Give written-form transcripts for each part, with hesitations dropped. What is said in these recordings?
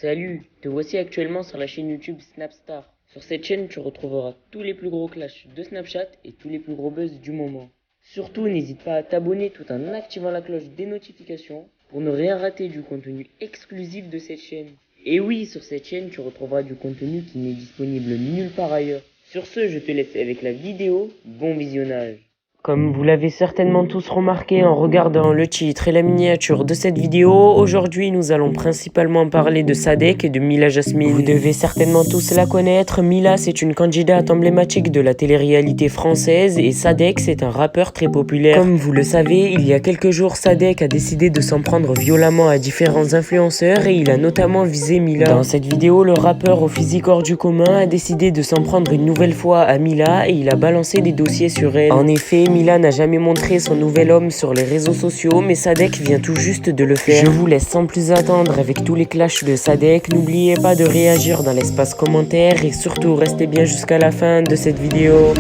Salut, te voici actuellement sur la chaîne YouTube Snapstar. Sur cette chaîne, tu retrouveras tous les plus gros clashs de Snapchat et tous les plus gros buzz du moment. Surtout, n'hésite pas à t'abonner tout en activant la cloche des notifications pour ne rien rater du contenu exclusif de cette chaîne. Et oui, sur cette chaîne, tu retrouveras du contenu qui n'est disponible nulle part ailleurs. Sur ce, je te laisse avec la vidéo. Bon visionnage. Comme vous l'avez certainement tous remarqué en regardant le titre et la miniature de cette vidéo, aujourd'hui nous allons principalement parler de Sadek et de Mila Jasmine. Vous devez certainement tous la connaître. Mila, c'est une candidate emblématique de la télé-réalité française et Sadek, c'est un rappeur très populaire. Comme vous le savez, il y a quelques jours, Sadek a décidé de s'en prendre violemment à différents influenceurs et il a notamment visé Mila. Dans cette vidéo, le rappeur au physique hors du commun a décidé de s'en prendre une nouvelle fois à Mila et il a balancé des dossiers sur elle. En effet, Mila n'a jamais montré son nouvel homme sur les réseaux sociaux, mais Sadek vient tout juste de le faire. Je vous laisse sans plus attendre avec tous les clashs de Sadek. N'oubliez pas de réagir dans l'espace commentaire et surtout restez bien jusqu'à la fin de cette vidéo.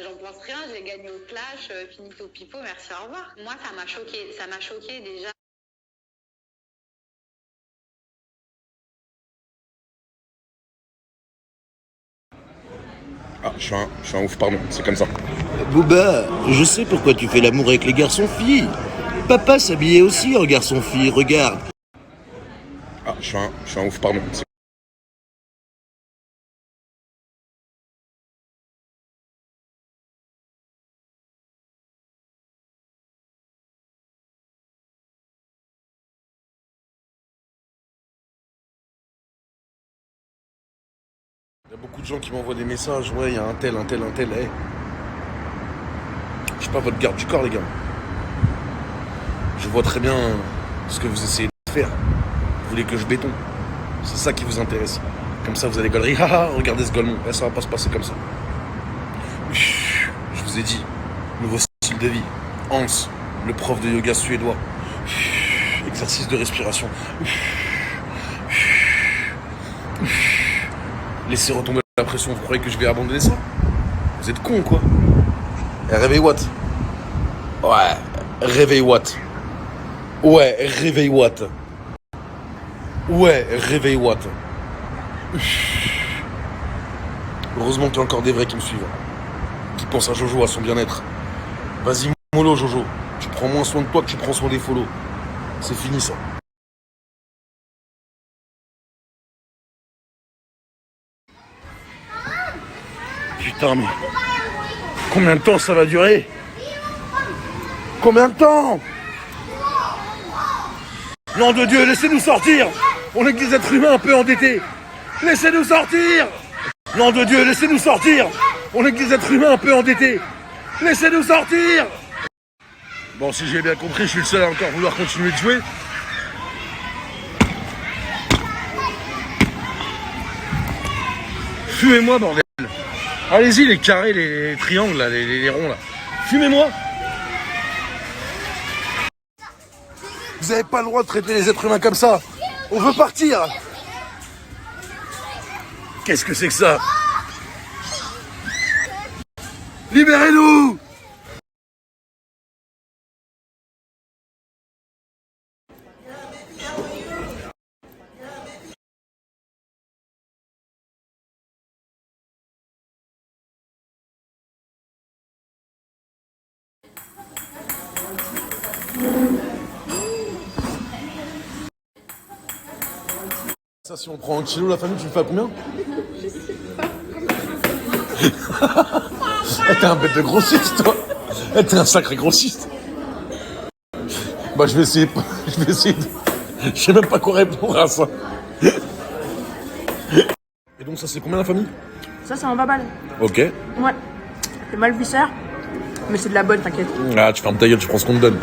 J'en pense rien, j'ai gagné au clash, finito pipo, merci, au revoir. Moi, ça m'a choqué déjà. Ah, je suis un ouf, pardon, c'est comme ça. Booba, je sais pourquoi tu fais l'amour avec les garçons-filles. Papa s'habillait aussi en garçon-fille, regarde. Ah, je suis un ouf, pardon. Il y a beaucoup de gens qui m'envoient des messages, ouais, il y a un tel, hey. Je suis pas votre garde du corps, les gars. Je vois très bien ce que vous essayez de faire. Vous voulez que je béton. C'est ça qui vous intéresse. Comme ça, vous allez galerie. Haha, regardez ce golemon. Ça va pas se passer comme ça. Je vous ai dit, nouveau style de vie. Hans, le prof de yoga suédois. Exercice de respiration. Laissez retomber la pression. Vous croyez que je vais abandonner ça? Vous êtes cons, quoi. Eh, réveille Watt. Ouais, réveille Watt. Ouais, réveille Watt. Ouais, réveille Watt. Heureusement qu'il y a encore des vrais qui me suivent. Qui pensent à Jojo, à son bien-être. Vas-y, mollo, Jojo. Tu prends moins soin de toi que tu prends soin des follow. C'est fini, ça. Putain, mais... Combien de temps ça va durer? Combien de temps? Nom de Dieu, laissez-nous sortir! On est que des êtres humains un peu endettés! Laissez-nous sortir! Nom de Dieu, laissez-nous sortir! On est que des êtres humains un peu endettés! Laissez-nous sortir! Bon, si j'ai bien compris, je suis le seul à encore vouloir continuer de jouer. Fumez-moi, bordel! Allez-y, les carrés, les triangles, là, les ronds, là. Fumez-moi! Vous n'avez pas le droit de traiter les êtres humains comme ça. On veut partir. Qu'est-ce que c'est que ça? Libérez-nous! Ça, si on prend un kilo, la famille, tu le fais à combien? T'es un bête de grossiste, toi. T'es un sacré grossiste. Bah, je vais essayer de... Je sais même pas quoi répondre à ça. Et donc, Donc ça c'est combien la famille? Ça, c'est en 20 balles. Ok. Ouais. C'est mal viscère, mais c'est de la bonne, t'inquiète. Ah, tu fermes ta gueule, tu prends ce qu'on te donne.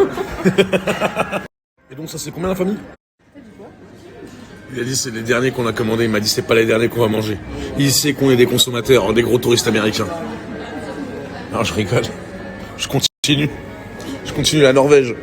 Et donc ça c'est combien la famille? Il a dit c'est les derniers qu'on a commandés, il m'a dit c'est pas les derniers qu'on va manger. Il sait qu'on est des consommateurs, des gros touristes américains. Non, je rigole. Je continue. Je continue la Norvège.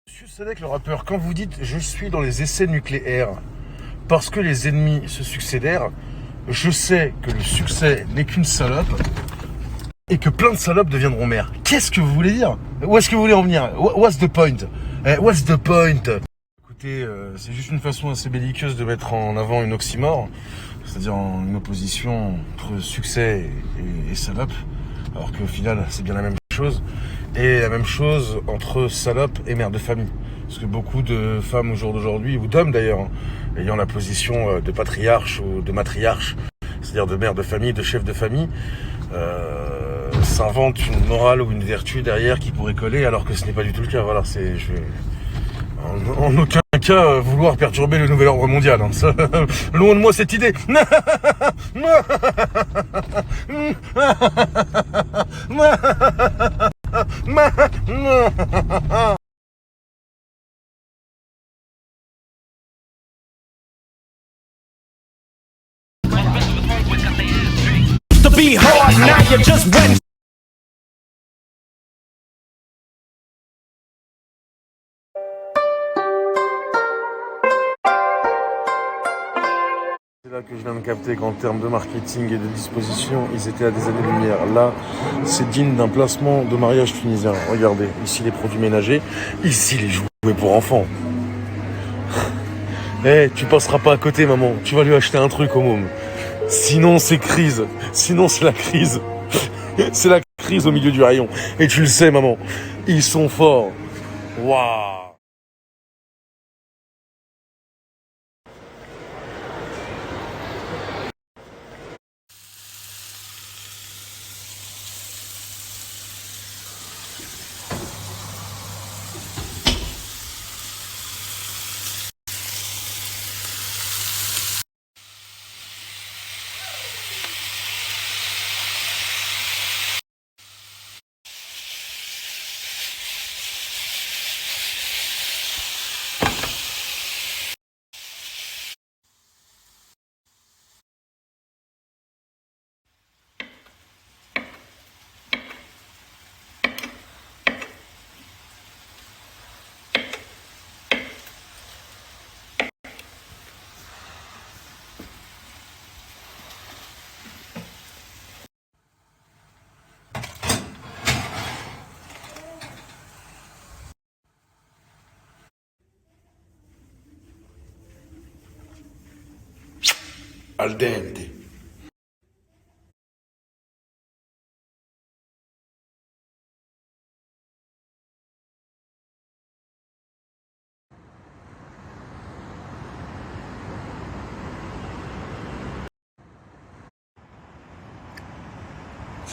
Monsieur Sadek, le rappeur, quand vous dites « je suis dans les essais nucléaires » parce que les ennemis se succédèrent, je sais que le succès n'est qu'une salope et que plein de salopes deviendront mères. Qu'est-ce que vous voulez dire? Où est-ce que vous voulez en venir? What's the point? What's the point? Écoutez, c'est juste une façon assez belliqueuse de mettre en avant une oxymore, c'est-à-dire une opposition entre succès et salope, alors qu'au final, c'est bien la même chose. Et la même chose entre salope et mère de famille. Parce que beaucoup de femmes au jour d'aujourd'hui, ou d'hommes d'ailleurs, ayant la position de patriarche ou de matriarche, c'est-à-dire de mère de famille, de chef de famille, s'inventent une morale ou une vertu derrière qui pourrait coller, alors que ce n'est pas du tout le cas. Voilà, je vais en aucun cas vouloir perturber le nouvel ordre mondial. Hein. Ça, loin de moi cette idée. To be hard, now you just went. C'est là que je viens de capter qu'en termes de marketing et de disposition, ils étaient à des années-lumière. Là, c'est digne d'un placement de mariage tunisien. Regardez, ici les produits ménagers, ici les jouets pour enfants. Eh, tu passeras pas à côté, maman. Tu vas lui acheter un truc au môme. Sinon, c'est crise. Sinon, c'est la crise. C'est la crise au milieu du rayon. Et tu le sais, maman. Ils sont forts. Waouh. Al dente.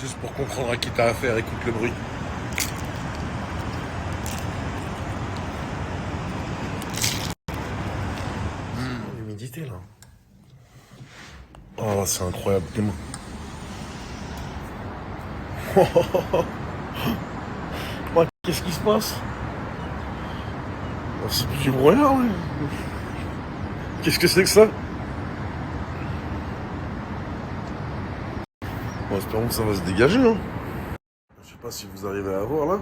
Juste pour comprendre à qui t'as affaire, écoute le bruit. L'humidité là. Oh, c'est incroyable, tes mains. Oh, qu'est-ce qui se passe? Oh, c'est du brouillard, ouais. Qu'est-ce que c'est que ça? Bon, espérons que ça va se dégager, hein. Je sais pas si vous arrivez à voir, là.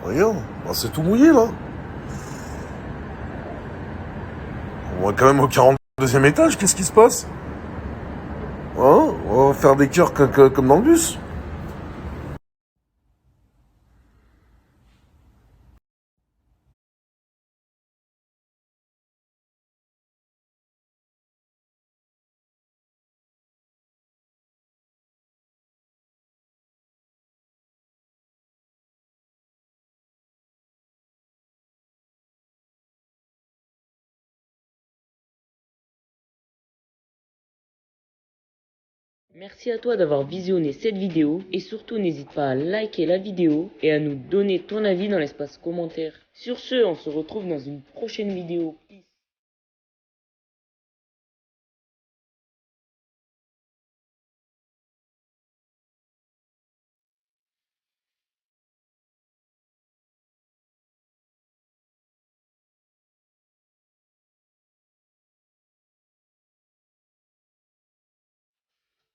Regarde, bah, c'est tout mouillé, là. On va quand même au 42e étage, qu'est-ce qui se passe? Hein? On va faire des cœurs comme dans le bus. Merci à toi d'avoir visionné cette vidéo et surtout n'hésite pas à liker la vidéo et à nous donner ton avis dans l'espace commentaire. Sur ce, on se retrouve dans une prochaine vidéo. Peace.